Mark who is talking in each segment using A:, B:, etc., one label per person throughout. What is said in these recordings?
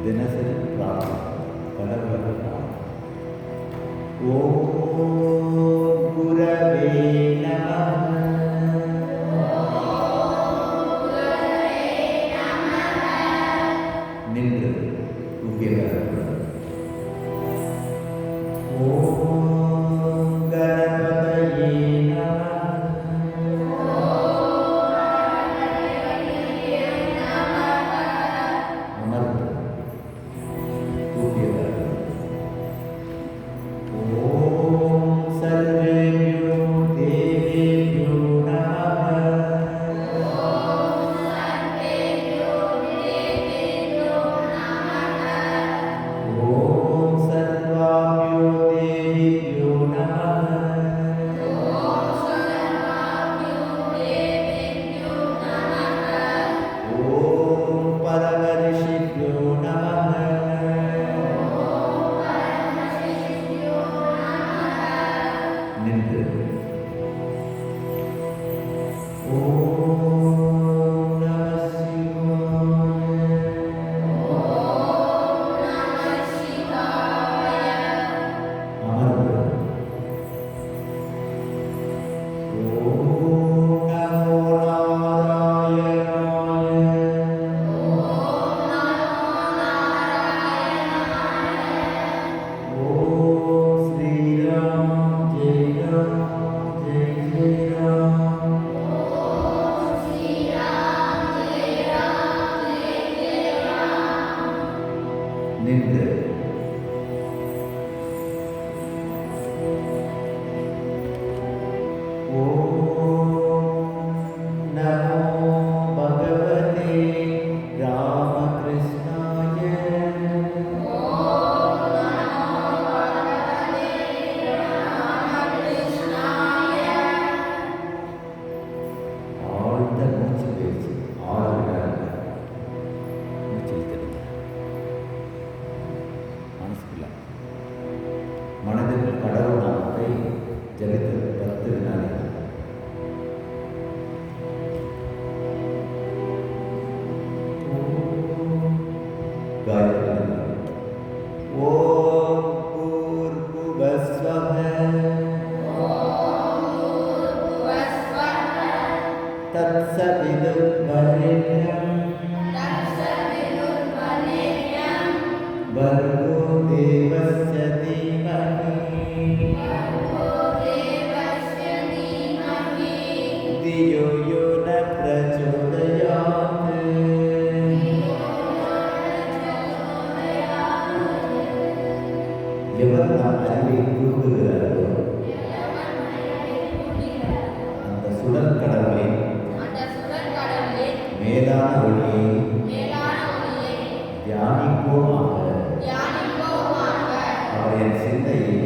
A: தினசரி பிரார்த்தனை கடவுள் ஓம் குரவே நமः. நின்று உபயோக ஓம் கணபதயே நின்று மனதில் கடவுள் நாமத்தை ஜபித்து 10 வினாடிகள். காயத்ரி ஓம் பூர்வஸ்வஹ தத்சவிதுர்வரெண்யம் भर्गो देवस्य धीमहि धियो यो न प्रचोदयात्. எவர் நாம் அறிவை கூறுகிறாரோ அந்த சுடர் கடவுளின் மேலான ஒளியை தியானிப்போமாக. அவரின் சிந்தையை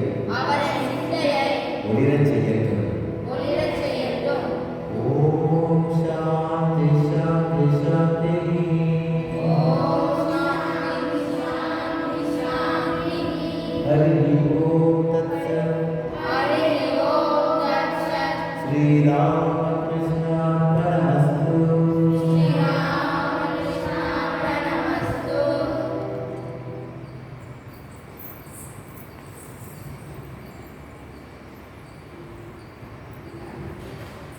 A: ஒளிரச் செய்ய